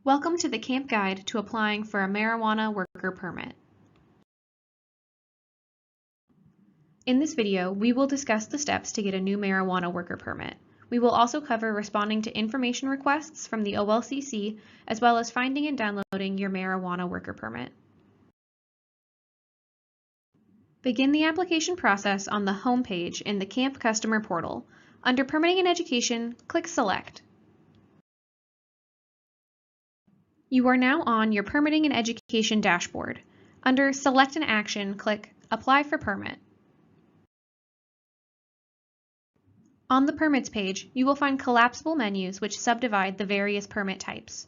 Welcome to the Camp Guide to applying for a marijuana worker permit. In this video, we will discuss the steps to get a new marijuana worker permit. We will also cover responding to information requests from the OLCC, as well as finding and downloading your marijuana worker permit. Begin the application process on the home page in the Camp Customer Portal. Under Permitting and Education, click Select. You are now on your Permitting and Education dashboard. Under Select an Action, click Apply for Permit. On the Permits page, you will find collapsible menus which subdivide the various permit types.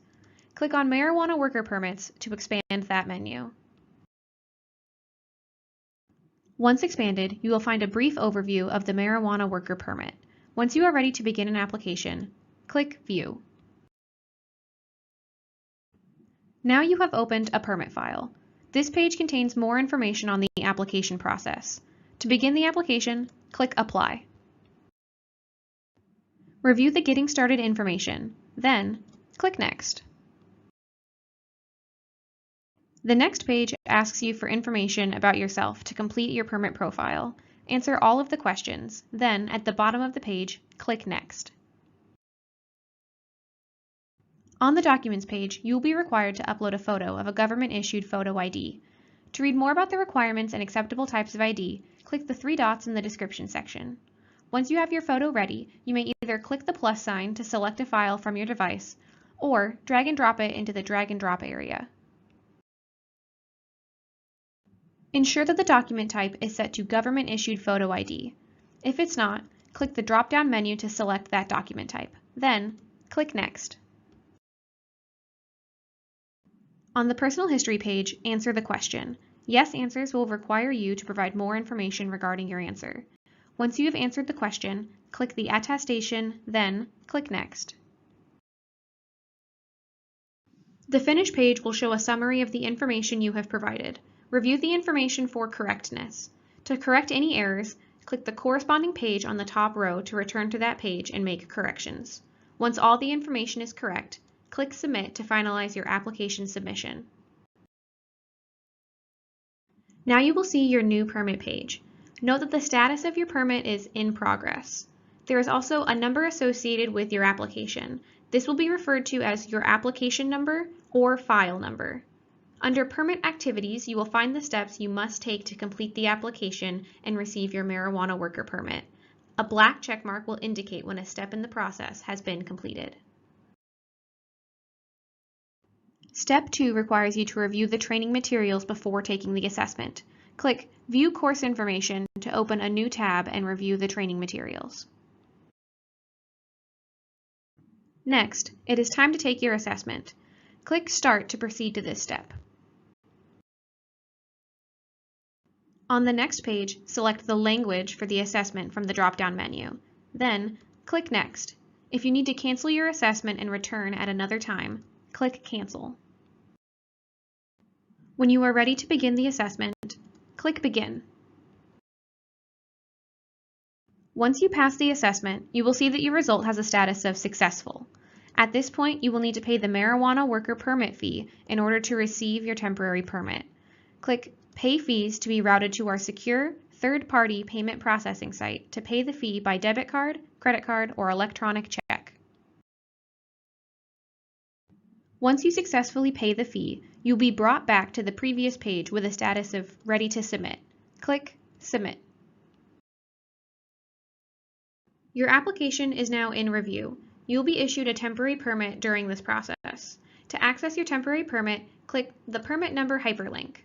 Click on Marijuana Worker Permits to expand that menu. Once expanded, you will find a brief overview of the Marijuana Worker Permit. Once you are ready to begin an application, click View. Now you have opened a permit file. This page contains more information on the application process. To begin the application, click Apply. Review the Getting Started information, then click Next. The next page asks you for information about yourself to complete your permit profile. Answer all of the questions, then at the bottom of the page, click Next. On the Documents page, you will be required to upload a photo of a government-issued photo ID. To read more about the requirements and acceptable types of ID, click the three dots in the description section. Once you have your photo ready, you may either click the plus sign to select a file from your device, or drag and drop it into the drag and drop area. Ensure that the document type is set to Government-Issued Photo ID. If it's not, click the drop-down menu to select that document type. Then, click Next. On the Personal History page, answer the question. Yes answers will require you to provide more information regarding your answer. Once you have answered the question, click the attestation, then click Next. The Finish page will show a summary of the information you have provided. Review the information for correctness. To correct any errors, click the corresponding page on the top row to return to that page and make corrections. Once all the information is correct, click Submit to finalize your application submission. Now you will see your new permit page. Note that the status of your permit is in progress. There is also a number associated with your application. This will be referred to as your application number or file number. Under Permit Activities, you will find the steps you must take to complete the application and receive your marijuana worker permit. A black check mark will indicate when a step in the process has been completed. Step 2 requires you to review the training materials before taking the assessment. Click View Course Information to open a new tab and review the training materials. Next, it is time to take your assessment. Click Start to proceed to this step. On the next page, select the language for the assessment from the drop-down menu. Then, click Next. If you need to cancel your assessment and return at another time, click Cancel. When you are ready to begin the assessment, click Begin. Once you pass the assessment, you will see that your result has a status of Successful. At this point, you will need to pay the marijuana worker permit fee in order to receive your temporary permit. Click Pay Fees to be routed to our secure, third-party payment processing site to pay the fee by debit card, credit card, or electronic check. Once you successfully pay the fee, you'll be brought back to the previous page with a status of Ready to Submit. Click Submit. Your application is now in review. You'll be issued a temporary permit during this process. To access your temporary permit, click the Permit Number hyperlink.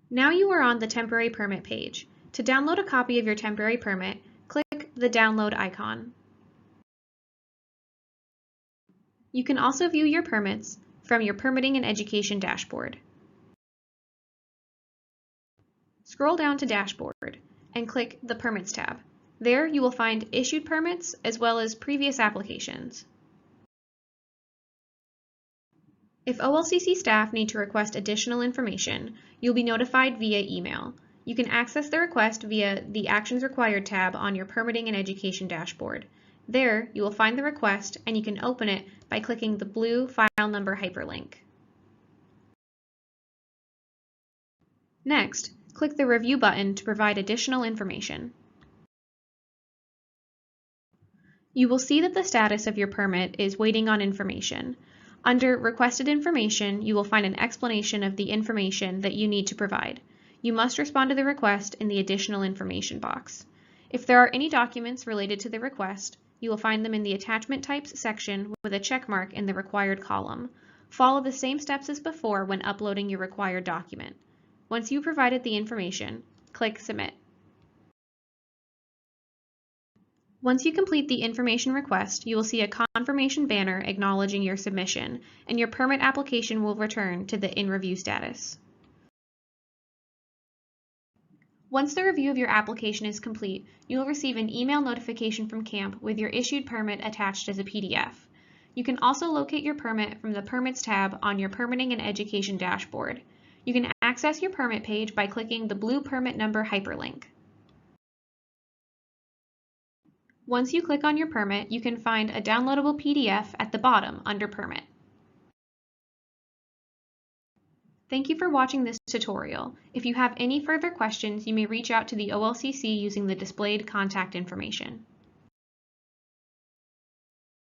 Now you are on the temporary permit page. To download a copy of your temporary permit, click the download icon. You can also view your permits from your Permitting and Education dashboard. Scroll down to Dashboard and click the Permits tab. There you will find issued permits as well as previous applications. If OLCC staff need to request additional information, you'll be notified via email. You can access the request via the Actions Required tab on your Permitting and Education dashboard. There, you will find the request and you can open it by clicking the blue file number hyperlink. Next, click the Review button to provide additional information. You will see that the status of your permit is waiting on information. Under Requested Information, you will find an explanation of the information that you need to provide. You must respond to the request in the Additional Information box. If there are any documents related to the request, you will find them in the Attachment Types section with a check mark in the required column. Follow the same steps as before when uploading your required document. Once you've provided the information, click Submit. Once you complete the information request, you will see a confirmation banner acknowledging your submission, and your permit application will return to the in review status. Once the review of your application is complete, you will receive an email notification from CAMP with your issued permit attached as a PDF. You can also locate your permit from the Permits tab on your Permitting and Education dashboard. You can access your permit page by clicking the blue permit number hyperlink. Once you click on your permit, you can find a downloadable PDF at the bottom under Permit. Thank you for watching this tutorial. If you have any further questions, you may reach out to the OLCC using the displayed contact information.